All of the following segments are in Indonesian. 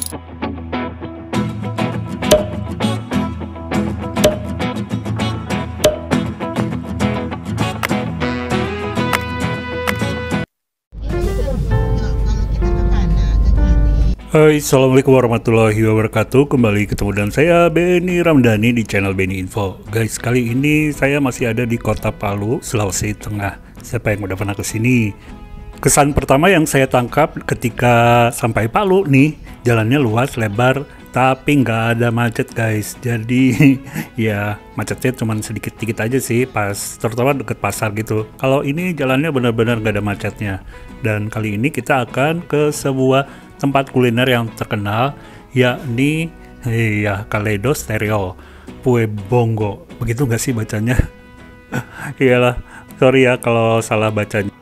Hai, assalamualaikum warahmatullahi wabarakatuh. Kembali ketemu dengan saya Benny Ramdhani di channel Benny Info. Guys, kali ini saya masih ada di Kota Palu, Sulawesi Tengah. Siapa yang udah pernah kesini? Kesan pertama yang saya tangkap ketika sampai Palu nih, jalannya luas, lebar, tapi nggak ada macet guys. Jadi ya macetnya cuma sedikit-sedikit aja sih, pas terutama deket pasar gitu. Kalau ini jalannya benar-benar nggak ada macetnya. Dan kali ini kita akan ke sebuah tempat kuliner yang terkenal, yakni Kaleido Stereo Pue Bongo. Begitu nggak sih bacanya? Iyalah, sorry ya kalau salah bacanya.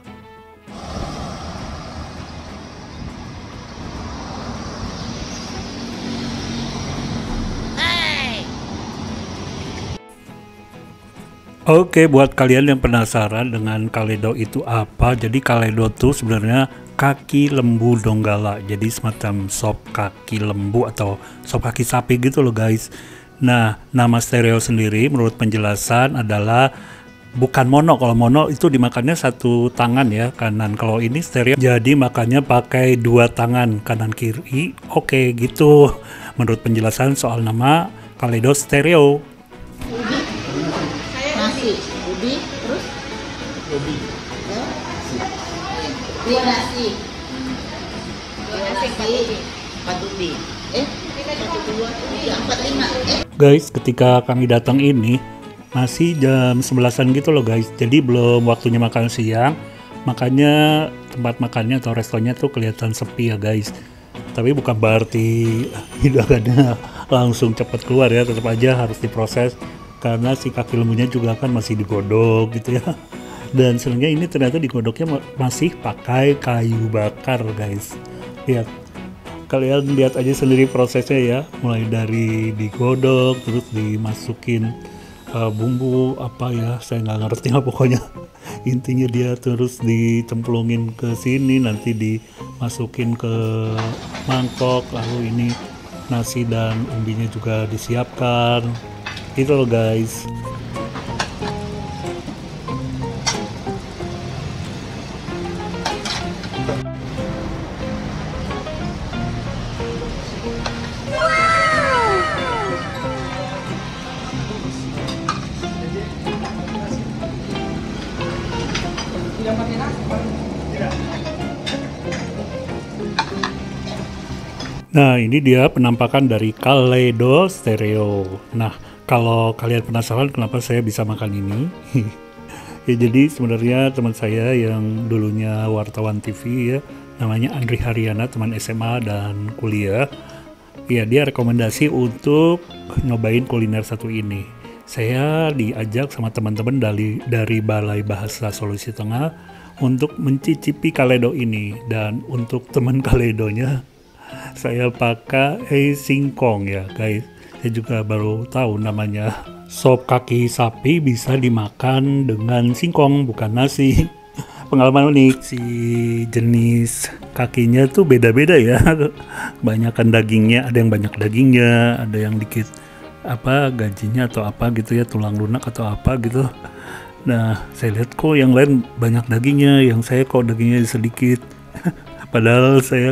Oke, buat kalian yang penasaran dengan Kaleido itu apa, jadi Kaleido tuh sebenarnya kaki lembu Donggala, jadi semacam sop kaki lembu atau sop kaki sapi gitu loh guys. Nah, nama stereo sendiri menurut penjelasan adalah bukan mono. Kalau mono itu dimakannya satu tangan ya, kanan. Kalau ini stereo jadi makannya pakai dua tangan, kanan kiri. Oke gitu menurut penjelasan soal nama Kaleido Stereo. Ubi, terus? Ubi. Dua nasi. Empat ubi. Empat lima. Guys, ketika kami datang ini masih jam 11-an gitu loh guys. Jadi belum waktunya makan siang. Makanya tempat makannya atau restonya tuh kelihatan sepi ya guys. Tapi bukan berarti hidangannya langsung cepat keluar ya. Tetap aja harus diproses, karena si kaki lembunya juga kan masih digodok gitu ya. Dan sebenarnya ini ternyata digodoknya masih pakai kayu bakar guys. Lihat, kalian lihat aja sendiri prosesnya ya, mulai dari digodok terus dimasukin bumbu apa ya, saya nggak ngerti lah pokoknya. Intinya dia terus dicemplungin ke sini, nanti dimasukin ke mangkok, lalu ini nasi dan umbinya juga disiapkan gitu loh guys. Nah, ini dia penampakan dari Kaleido Stereo. Nah, kalau kalian penasaran kenapa saya bisa makan ini, ya jadi sebenarnya teman saya yang dulunya wartawan TV ya, namanya Andri Haryana, teman SMA dan kuliah, ya dia rekomendasi untuk nyobain kuliner satu ini. Saya diajak sama teman-teman dari Balai Bahasa Sulawesi Tengah untuk mencicipi Kaleido ini, dan untuk teman Kaleidonya saya pakai singkong ya guys. Saya juga baru tahu namanya sop kaki sapi bisa dimakan dengan singkong, bukan nasi. Pengalaman unik, si jenis kakinya tuh beda-beda ya. Banyakan dagingnya, ada yang banyak dagingnya, ada yang dikit apa gajinya atau apa gitu ya, tulang lunak atau apa gitu. Nah, saya lihat kok yang lain banyak dagingnya, yang saya kok dagingnya sedikit. Padahal saya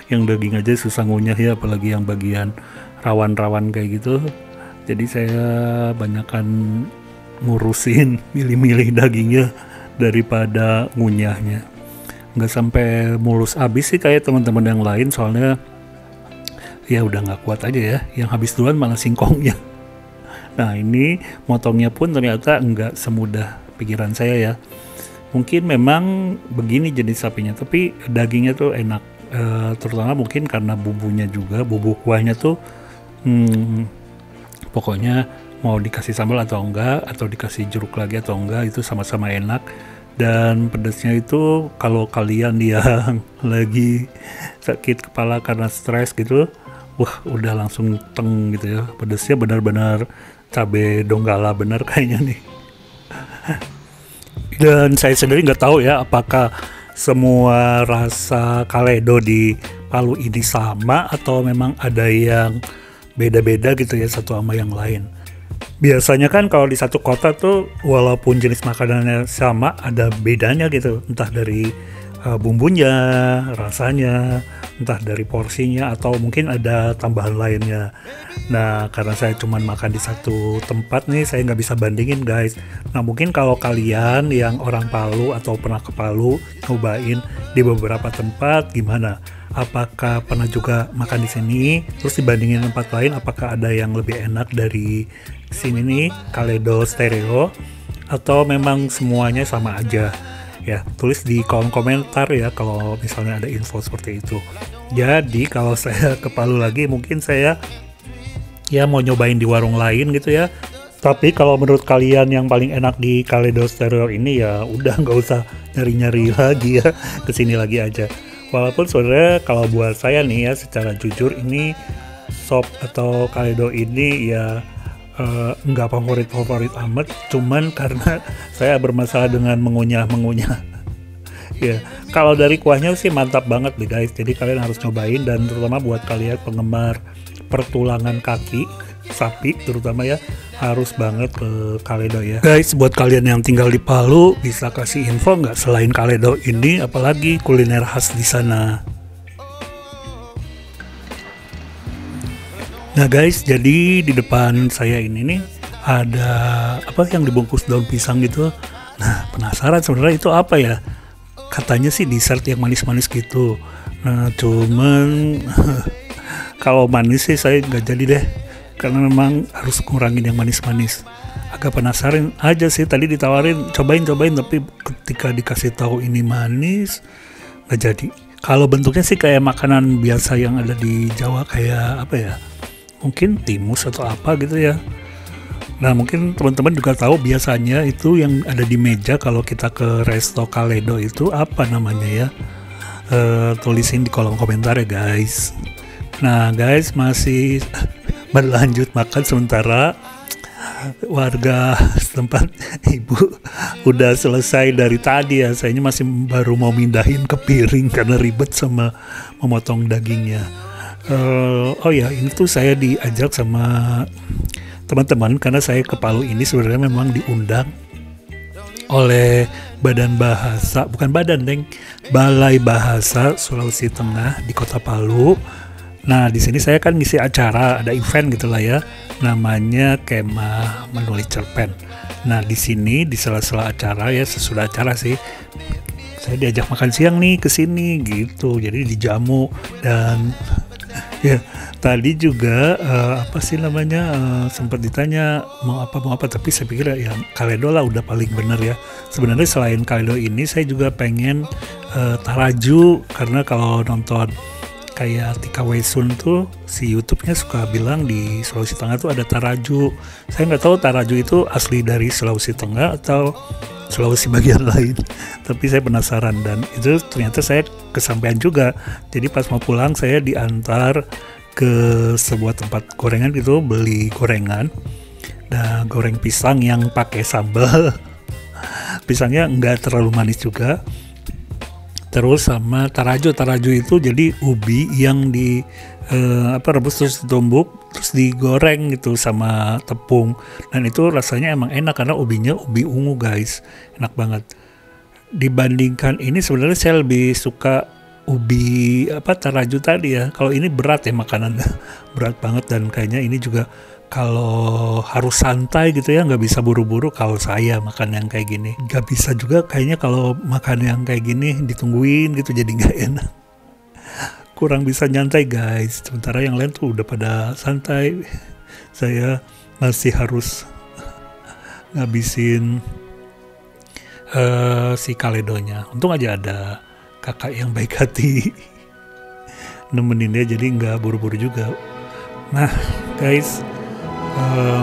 yang daging aja susah ngunyah ya, apalagi yang bagian rawan-rawan kayak gitu. Jadi saya banyakkan ngurusin milih-milih dagingnya daripada ngunyahnya. Nggak sampai mulus habis sih kayak teman-teman yang lain, soalnya ya udah nggak kuat aja ya. Yang habis duluan malah singkongnya. Nah, ini motongnya pun ternyata nggak semudah pikiran saya ya. Mungkin memang begini jenis sapinya, tapi dagingnya tuh enak. Terutama mungkin karena bumbunya juga, bumbu kuahnya tuh pokoknya mau dikasih sambal atau enggak, atau dikasih jeruk lagi atau enggak, itu sama-sama enak. Dan pedasnya itu kalau kalian yang lagi sakit kepala karena stres gitu, wah udah langsung teng gitu ya. Pedasnya benar-benar cabai Donggala bener kayaknya nih. Dan saya sendiri nggak tahu ya apakah semua rasa kaledo di Palu ini sama atau memang ada yang beda-beda gitu ya satu sama yang lain. Biasanya kan kalau di satu kota tuh walaupun jenis makanannya sama ada bedanya gitu, entah dari bumbunya, rasanya, entah dari porsinya atau mungkin ada tambahan lainnya. Nah, karena saya cuma makan di satu tempat nih, saya nggak bisa bandingin guys. Nah, mungkin kalau kalian yang orang Palu atau pernah ke Palu nyobain di beberapa tempat gimana? Apakah pernah juga makan di sini? Terus dibandingin tempat lain, apakah ada yang lebih enak dari sini nih, Kaledo Stereo? Atau memang semuanya sama aja? Ya, tulis di kolom komentar ya kalau misalnya ada info seperti itu. Jadi kalau saya ke Palu lagi mungkin saya ya mau nyobain di warung lain gitu ya. Tapi kalau menurut kalian yang paling enak di Kaledo Stereo ini ya udah nggak usah nyari-nyari lagi ya, kesini lagi aja. Walaupun sebenarnya kalau buat saya nih ya secara jujur ini sop atau Kaledo ini ya nggak favorit amat, cuman karena saya bermasalah dengan mengunyah ya. Kalau dari kuahnya sih mantap banget deh guys, jadi kalian harus cobain, dan terutama buat kalian penggemar pertulangan kaki sapi terutama ya, harus banget ke Kaledo ya guys. Buat kalian yang tinggal di Palu bisa kasih info nggak selain Kaledo ini apalagi kuliner khas di sana? Nah guys, jadi di depan saya ini nih ada apa yang dibungkus daun pisang gitu. Nah, penasaran sebenarnya itu apa ya? Katanya sih dessert yang manis-manis gitu. Nah, cuman kalau manis sih saya nggak jadi deh, karena memang harus kurangin yang manis-manis. Agak penasaran aja sih, tadi ditawarin cobain, tapi ketika dikasih tahu ini manis nggak jadi. Kalau bentuknya sih kayak makanan biasa yang ada di Jawa, kayak apa ya? Mungkin timus atau apa gitu ya. Nah, mungkin teman-teman juga tahu biasanya itu yang ada di meja kalau kita ke resto Kaledo itu apa namanya ya. Tulisin di kolom komentar ya guys. Nah guys, masih berlanjut makan sementara warga setempat ibu udah selesai dari tadi ya. Saya masih baru mau mindahin ke piring karena ribet sama memotong dagingnya. Oh ya, ini tuh saya diajak sama teman-teman karena saya ke Palu ini sebenarnya memang diundang oleh Balai Bahasa Sulawesi Tengah di Kota Palu. Nah, di sini saya kan ngisi acara, ada event gitulah ya, namanya Kemah Menulis Cerpen. Nah, di sini di sela-sela acara ya, sesudah acara sih, saya diajak makan siang nih ke sini gitu. Jadi dijamu dan ya tadi juga sempat ditanya mau apa, tapi saya pikir ya Kaledo lah udah paling bener ya. Sebenarnya selain Kaledo ini saya juga pengen Taraju, karena kalau nonton kayak Tika Wesun tuh si YouTube-nya suka bilang di Sulawesi Tengah tuh ada Taraju. Saya nggak tahu Taraju itu asli dari Sulawesi Tengah atau Sulawesi bagian lain, tapi saya penasaran dan itu ternyata saya kesampaian juga. Jadi pas mau pulang saya diantar ke sebuah tempat gorengan gitu, beli gorengan dan goreng pisang yang pakai sambal. Pisangnya nggak terlalu manis juga. Terus sama Taraju itu jadi ubi yang rebus terus ditumbuk terus digoreng gitu sama tepung, dan itu rasanya emang enak karena ubinya ubi ungu guys, enak banget. Dibandingkan ini sebenarnya saya lebih suka ubi Taraju tadi ya. Kalau ini berat ya makanannya berat banget, dan kayaknya ini juga kalau harus santai gitu ya, nggak bisa buru-buru. Kalau saya makan yang kayak gini nggak bisa juga kayaknya, kalau makan yang kayak gini ditungguin gitu jadi nggak enak, kurang bisa nyantai guys. Sementara yang lain tuh udah pada santai, saya masih harus ngabisin si Kaledonya. Untung aja ada kakak yang baik hati nemenin dia, jadi nggak buru-buru juga. Nah guys,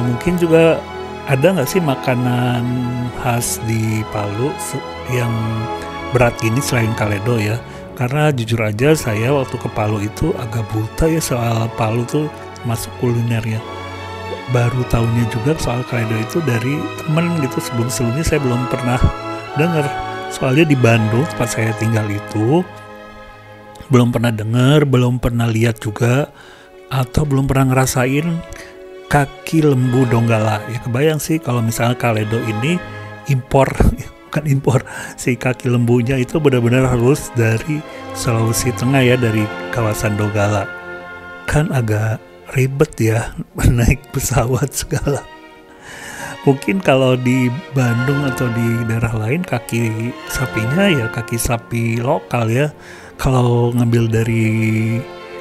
mungkin juga ada nggak sih makanan khas di Palu yang berat gini selain Kaledo ya? Karena jujur aja saya waktu ke Palu itu agak buta ya soal Palu tuh masuk kulinernya. Baru tahunya juga soal Kaledo itu dari temen gitu, sebelumnya saya belum pernah dengar Soalnya di Bandung tempat saya tinggal itu belum pernah dengar, belum pernah lihat juga, atau belum pernah ngerasain kaki lembu Donggala. Ya kebayang sih kalau misalnya Kaledo ini impor, bukan impor, si kaki lembunya itu benar-benar harus dari Sulawesi Tengah ya, dari kawasan Donggala. Kan agak ribet ya naik pesawat segala. Mungkin kalau di Bandung atau di daerah lain kaki sapinya ya kaki sapi lokal ya. Kalau ngambil dari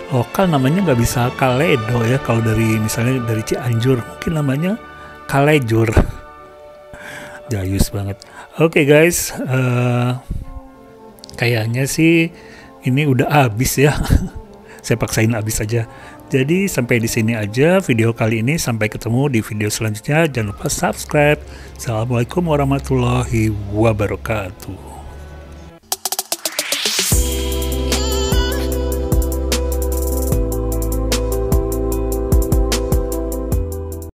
lokal namanya nggak bisa Kaledo ya. Kalau dari misalnya dari Cianjur mungkin namanya Kalejur. Jayus banget. Oke guys, kayaknya sih ini udah habis ya. Saya paksain habis aja. Jadi sampai di sini aja video kali ini. Sampai ketemu di video selanjutnya. Jangan lupa subscribe. Assalamualaikum warahmatullahi wabarakatuh.